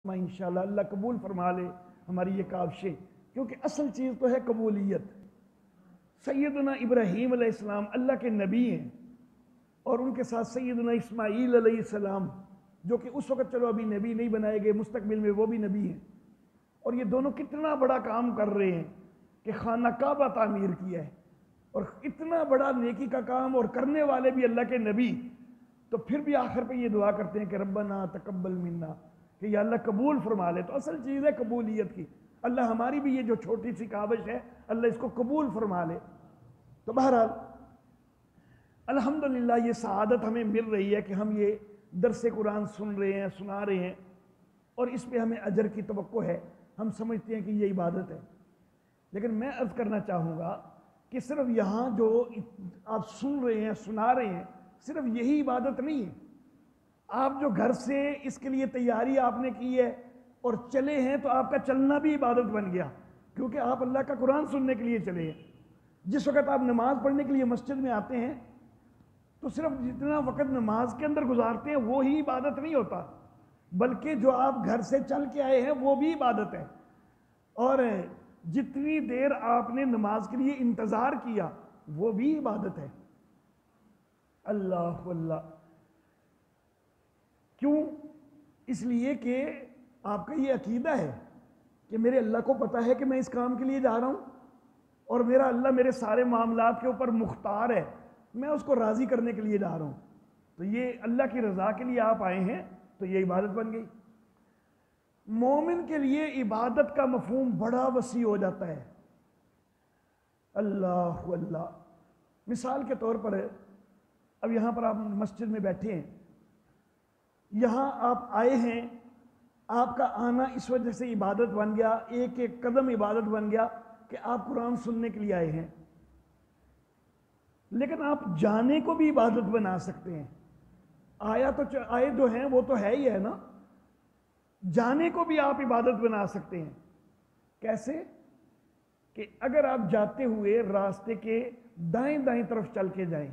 इंशाल्लाह अल्लाह कबूल फरमा ले हमारी ये काविशें, क्योंकि असल चीज़ तो है कबूलियत। सैयदना इब्राहीम अलैहिस्सलाम अल्लाह के नबी हैं और उनके साथ सैयदना इस्माईल अलैहिस्सलाम, जो कि उस वक़्त चलो अभी नबी नहीं बनाए गए, मुस्तकबिल में वो भी नबी हैं। और ये दोनों कितना बड़ा काम कर रहे हैं कि खाना काबा तामीर किया है, और इतना बड़ा नेकी का काम, और करने वाले भी अल्लाह के नबी। तो फिर भी आखिर पे ये दुआ करते हैं कि रब्बना तकब्बल मिन्ना, कि या अल्लाह कबूल फरमा ले। तो असल चीज़ है कबूलियत की। अल्लाह हमारी भी ये जो छोटी सी काविश है, अल्लाह इसको कबूल फरमा ले। तो बहरहाल अल्हम्दुलिल्लाह ये सआदत हमें मिल रही है कि हम ये दरस कुरान सुन रहे हैं, सुना रहे हैं, और इस पे हमें अजर की तवक्को है। हम समझते हैं कि ये इबादत है। लेकिन मैं अर्ज़ करना चाहूँगा कि सिर्फ यहाँ जो आप सुन रहे हैं, सुना रहे हैं, सिर्फ यही इबादत नहीं है। आप जो घर से इसके लिए तैयारी आपने की है और चले हैं, तो आपका चलना भी इबादत बन गया, क्योंकि आप अल्लाह का कुरान सुनने के लिए चले हैं। जिस वक़्त आप नमाज पढ़ने के लिए मस्जिद में आते हैं, तो सिर्फ जितना वक़्त नमाज के अंदर गुजारते हैं वो ही इबादत नहीं होता, बल्कि जो आप घर से चल के आए हैं वो भी इबादत है। और जितनी देर आपने नमाज के लिए इंतज़ार किया वो भी इबादत है। अल्लाह अल्लाह। क्यों? इसलिए कि आपका ये अकीदा है कि मेरे अल्लाह को पता है कि मैं इस काम के लिए जा रहा हूँ, और मेरा अल्लाह मेरे सारे मामलात के ऊपर मुख्तार है, मैं उसको राज़ी करने के लिए जा रहा हूँ। तो ये अल्लाह की रज़ा के लिए आप आए हैं, तो ये इबादत बन गई। मोमिन के लिए इबादत का मफ़हूम बड़ा वसी हो जाता है। अल्लाह अल्लाह। मिसाल के तौर पर, अब यहाँ पर आप मस्जिद में बैठे हैं, यहाँ आप आए हैं, आपका आना इस वजह से इबादत बन गया, एक एक कदम इबादत बन गया कि आप कुरान सुनने के लिए आए हैं। लेकिन आप जाने को भी इबादत बना सकते हैं। आए जो हैं वो तो है ही है ना, जाने को भी आप इबादत बना सकते हैं। कैसे? कि अगर आप जाते हुए रास्ते के दाएं दाएं तरफ चल के जाएं,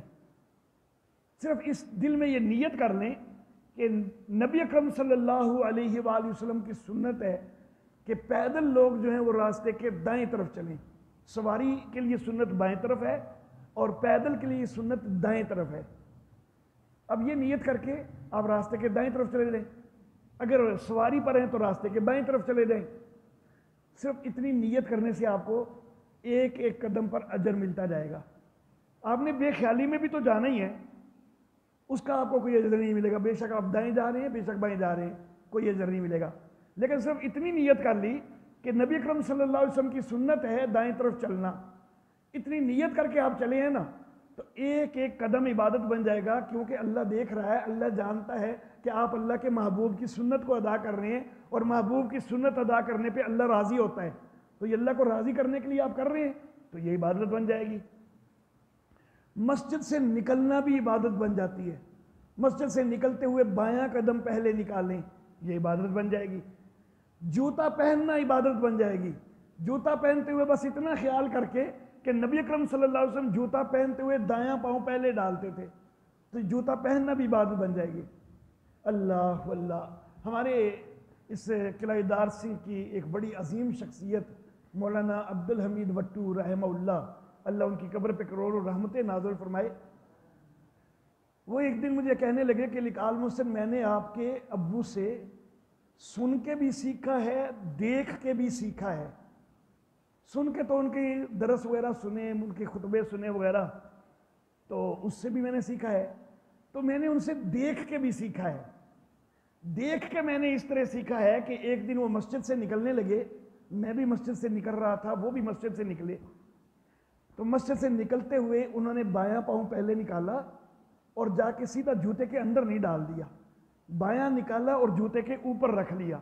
सिर्फ इस दिल में ये नियत कर लें कि नबी अकरम सल्लल्लाहु अलैहि वसल्लम की सुन्नत है कि पैदल लोग जो हैं वो रास्ते के दाएं तरफ चलें। सवारी के लिए सुन्नत बाएं तरफ है और पैदल के लिए सुन्नत दाएं तरफ है। अब ये नियत करके आप रास्ते के दाएं तरफ चले जाएं, अगर सवारी पर हैं तो रास्ते के बाएं तरफ चले जाएं। सिर्फ इतनी नियत करने से आपको एक एक कदम पर अजर मिलता जाएगा। आपने बेख्याली में भी तो जाना ही है, उसका आपको कोई अजर नहीं मिलेगा। बेशक आप दाएं जा रहे हैं, बेशक बाएं जा रहे हैं, कोई अजर नहीं मिलेगा। लेकिन सिर्फ इतनी नियत कर ली कि नबी अकरम सल्लल्लाहु अलैहि वसल्लम की सुन्नत है दाएं तरफ चलना, इतनी नियत करके आप चले हैं ना, तो एक एक कदम इबादत बन जाएगा। क्योंकि अल्लाह देख रहा है, अल्लाह जानता है कि आप अल्लाह के महबूब की सुन्नत को अदा कर रहे हैं, और महबूब की सुन्नत अदा करने पे अल्लाह राज़ी होता है। तो ये अल्लाह को राज़ी करने के लिए आप कर रहे हैं, तो ये इबादत बन जाएगी। मस्जिद से निकलना भी इबादत बन जाती है। मस्जिद से निकलते हुए बायां कदम पहले निकालें, ये इबादत बन जाएगी। जूता पहनना इबादत बन जाएगी। जूता पहनते हुए बस इतना ख्याल करके कि नबी अकरम सल्लल्लाहु अलैहि वसल्लम जूता पहनते हुए दायां पांव पहले डालते थे, तो जूता पहनना भी इबादत बन जाएगी। अल्लाह अल्लाह। हमारे इस किला दारसी की एक बड़ी अजीम शख्सियत मौलाना अब्दुल हमीद वट्टू रहमहुल्लाह, अल्लाह उनकी कब्र पे करोड़ों रहमतें नाज़िल फरमाए, वो एक दिन मुझे कहने लगे कि लिकाल मुहसिन, मैंने आपके अब्बू से सुन के भी सीखा है, देख के भी सीखा है। सुन के तो उनके दरस वगैरह सुने, उनके खुतबे सुने वगैरह, तो उससे भी मैंने सीखा है। तो मैंने उनसे देख के भी सीखा है। देख के मैंने इस तरह सीखा है कि एक दिन वो मस्जिद से निकलने लगे, मैं भी मस्जिद से निकल रहा था, वो भी मस्जिद से निकले। तो मस्जिद से निकलते हुए उन्होंने बायां पाँव पहले निकाला और जाके सीधा जूते के अंदर नहीं डाल दिया, बायां निकाला और जूते के ऊपर रख लिया,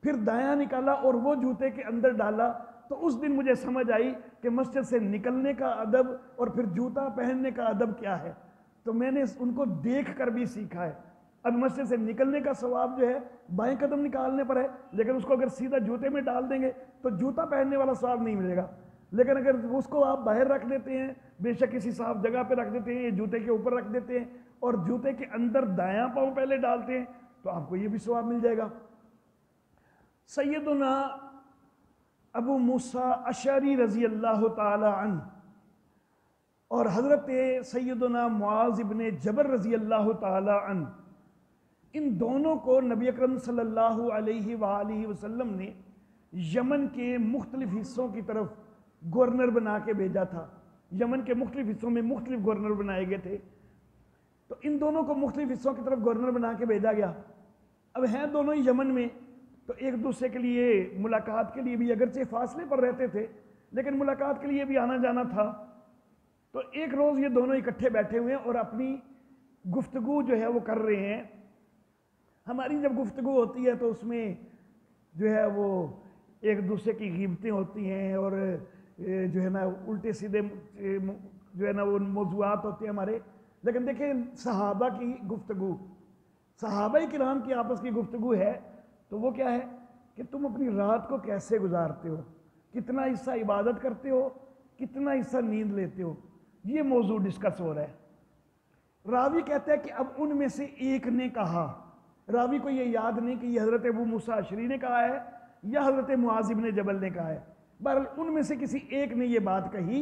फिर दायां निकाला और वो जूते के अंदर डाला। तो उस दिन मुझे समझ आई कि मस्जिद से निकलने का अदब और फिर जूता पहनने का अदब क्या है। तो मैंने उनको देख कर भी सीखा है। अब मस्जिद से निकलने का सवाब जो है बाएं कदम निकालने पर है, लेकिन उसको अगर सीधा जूते में डाल देंगे तो जूता पहनने वाला सवाब नहीं मिलेगा। लेकिन अगर उसको आप बाहर रख देते हैं, बेशक किसी साफ जगह पे रख देते हैं, जूते के ऊपर रख देते हैं और जूते के अंदर दायां पाँव पहले डालते हैं, तो आपको ये भी सवाब मिल जाएगा। سیدنا ابو موسیٰ اشعری رضی اللہ تعالی عنہ اور حضرت سیدنا معاذ ابن جبل رضی اللہ تعالی عنہ، ان دونوں کو نبی اکرم صلی اللہ علیہ وآلہ وسلم نے یمن کے مختلف حصوں کی طرف گورنر بنا کے بھیجا تھا۔ یمن کے مختلف حصوں میں مختلف گورنر بنائے گئے تھے، تو ان دونوں کو مختلف حصوں کی طرف گورنر بنا کے بھیجا گیا۔ اب ہیں دونوں ہی یمن میں، تو ایک دوسرے کے لیے ملاقات کے لیے بھی اگرچہ فاصلے پر رہتے تھے لیکن ملاقات کے لیے بھی آنا جانا تھا۔ تو ایک روز یہ دونوں اکٹھے بیٹھے ہوئے ہیں اور اپنی گفتگو جو ہے وہ کر رہے ہیں۔ ہماری جب گفتگو ہوتی ہے تو اس میں جو ہے وہ ایک دوسرے کی غیبتیں ہوتی ہیں اور جو ہے نا الٹے سیدھے جو ہے نا وہ موضوعات ہوتے ہیں ہمارے، لیکن دیکھیں صحابہ کی گفتگو، صحابہ کرام کی آپس کی گفتگو ہے تو وہ کیا ہے کہ تم اپنی رات کو کیسے گزارتے ہو، کتنا حصہ عبادت کرتے ہو، کتنا حصہ نیند لیتے ہو، یہ موضوع ڈسکس ہو رہا ہے۔ راوی کہتا ہے کہ اب ان میں سے ایک نے کہا، راوی کو یہ یاد نہیں کہ یہ حضرت ابو موسیٰ اشعری نے کہا ہے یا حضرت معاذ بن جبل نے کہا ہے، بہرحال ان میں سے کسی ایک نے یہ بات کہی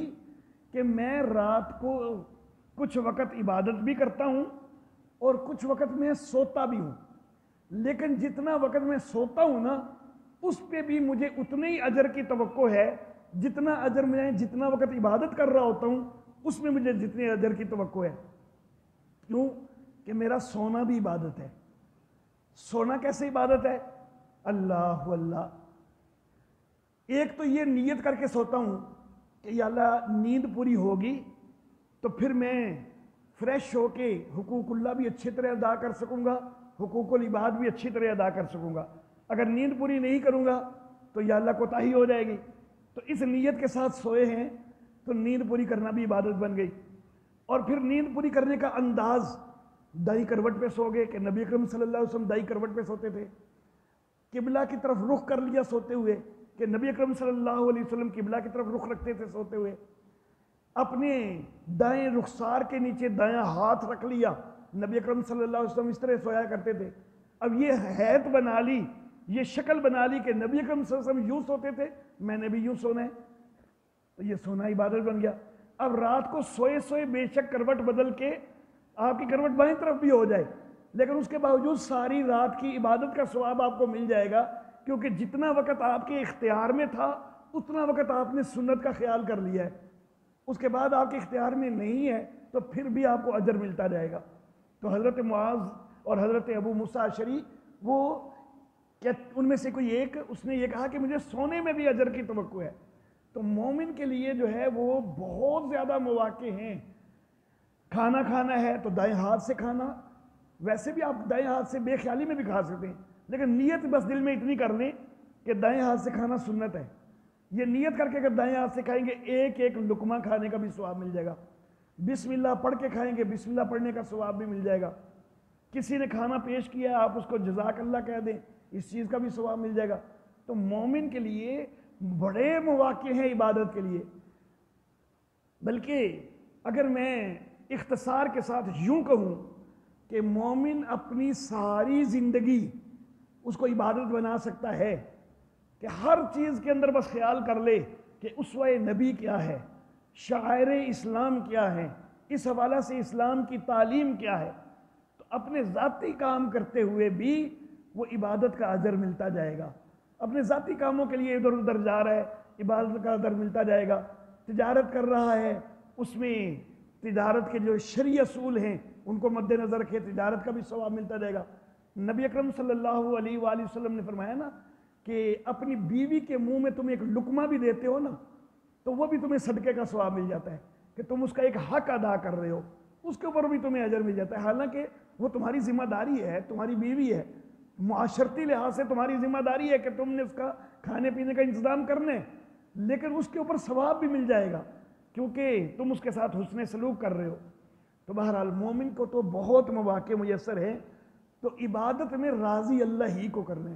کہ میں رات کو کچھ وقت عبادت بھی کرتا ہوں اور کچھ وقت میں سوتا بھی ہوں، لیکن جتنا وقت میں سوتا ہوں نا اس پہ بھی مجھے اتنے ہی اجر کی توقع ہے جتنا اجر میں جتنا وقت عبادت کر رہا ہوتا ہوں اس میں مجھے جتنے اجر کی توقع ہے۔ کیوں کہ میرا سونا بھی عبادت ہے۔ سونا کیسے عبادت ہے؟ اللہ اللہ، ایک تو یہ نیت کر کے سوتا ہوں کہ یا اللہ نیند پوری ہوگی تو پھر میں فریش ہو کے حقوق اللہ بھی اچھی طرح ادا کر سکوں گا، حقوق العباد بھی اچھی طرح ادا کر سکوں گا۔ اگر نیند پوری نہیں کروں گا تو یا اللہ کوتاہی ہو جائے گی، تو اس نیت کے ساتھ سوئے ہیں تو نیند پوری کرنا بھی عبادت بن گئی۔ اور پھر نیند پوری کرنے کا انداز، دائیں کروٹ پہ سو گئے کہ نبی اکرم صلی اللہ علیہ وسلم دائیں کروٹ پہ سوتے تھے، قبلہ کی طرف رخ کر لیا سوتے ہوئے کہ نبی اکرم صلی اللہ علیہ وسلم قبلہ کی طرف رخ رکھتے تھے سوتے ہوئے، اپنے دائیں رخسار کے نیچے دایاں ہاتھ رکھ لیا، نبی اکرم صلی اللہ علیہ وسلم اس طرح سویا کرتے تھے۔ اب یہ حیت بنا لی، یہ شکل بنا لی کہ نبی اکرم صلی اللہ علیہ وسلم یوں سوتے تھے، میں نے بھی یوں سونا ہے، تو یہ سونا عبادت بن گیا۔ اب رات کو سوئے سوئے بے شک کروٹ بدل کے آپ کی کروٹ بائیں طرف بھی ہو جائے لیکن اس کے باوجود ساری رات کی عبادت کا ثواب آپ کو مل جائے گا، کیونکہ جتنا وقت آپ کے اختیار میں تھا اتنا وقت آپ نے سنت کا خیال کر لیا ہے، اس کے بعد آپ کے اختیار میں نہیں ہے تو پھر بھی آپ کو اجر ملتا جائے گا۔ تو حضرت معاذ اور حضرت ابو موسیٰ اشعری وہ ان میں سے کوئی ایک، اس نے یہ کہا کہ مجھے سونے میں بھی اجر کی توقع ہے۔ تو مومن کے لیے جو ہے وہ بہت زیادہ مواقع ہیں۔ کھانا کھانا ہے تو دائیں ہاتھ سے کھانا، ویسے بھی آپ دائیں ہاتھ سے بے خیالی میں بھی کھا سکتے ہیں، لیکن نیت بس دل میں اتنی کر لیں کہ دائیں ہاتھ سے کھانا سنت ہے۔ یہ نیت کر کے اگر دائیں ہاتھ سے کھائیں گے ایک ایک لقمہ کھانے کا بھی ثواب مل جائے گا، بسم اللہ پڑھ کے کھائیں گے بسم اللہ پڑھنے کا ثواب بھی مل جائے گا۔ کسی نے کھانا پیش کیا ہے آپ اس کو جزاک اللہ کہہ دیں، اس چیز کا بھی ثواب مل جائے گا۔ تو مومن کے لیے بڑے مواقع ہیں عبادت کے لیے۔ بلکہ اگر میں اختصار کے ساتھ یوں کہوں کہ مومن اپنی ساری زندگی اس کو عبادت بنا سکتا ہے کہ ہر چیز کے اندر بس خیال کر لے کہ اسوہ نبی کیا ہے، شعائر اسلام کیا ہے، اس حوالہ سے اسلام کی تعلیم کیا ہے، تو اپنے ذاتی کام کرتے ہوئے بھی وہ عبادت کا اجر ملتا جائے گا۔ اپنے ذاتی کاموں کے لیے ادھر ادھر جا رہا ہے، عبادت کا اجر ملتا جائے گا۔ تجارت کر رہا ہے، اس میں تجارت کے جو شرعی اصول ہیں ان کو مد نظر رکھے، تجارت کا بھی ثواب ملتا جائے گا۔ نبی اکرم صلی اللہ علیہ وآلہ وسلم نے فرمایا نا کہ اپنی بیوی کے منہ میں تم ایک لقمہ بھی دیتے ہو نا تو وہ بھی تمہیں صدقے کا ثواب مل جاتا ہے کہ تم اس کا ایک حق ادا کر رہے ہو، اس کے اوپر بھی تمہیں اجر مل جاتا ہے، حالانکہ وہ تمہاری ذمہ داری ہے، تمہاری بیوی ہے، معاشرتی لحاظ سے تمہاری ذمہ داری ہے کہ تم نے اس کا کھانے پینے کا انتظام کرنا ہے، لیکن اس کے اوپر ثواب بھی مل جائے گا کیونکہ تم اس کے ساتھ حسن سلوک کر رہے ہو۔ تو بہرحال مومن کو تو بہت مواقع میسر ہیں، تو عبادت میں راضی اللہ ہی کو کرنا ہے۔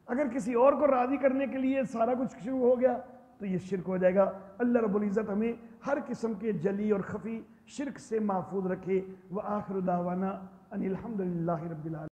اگر کسی اور کو راضی کرنے کے لیے سارا کچھ شروع ہو گیا تو یہ شرک ہو جائے گا۔ اللہ رب العزت ہمیں ہر قسم کے جلی اور خفی شرک سے محفوظ رکھے۔ وآخر دعوانا ان الحمد للہ رب العالمین۔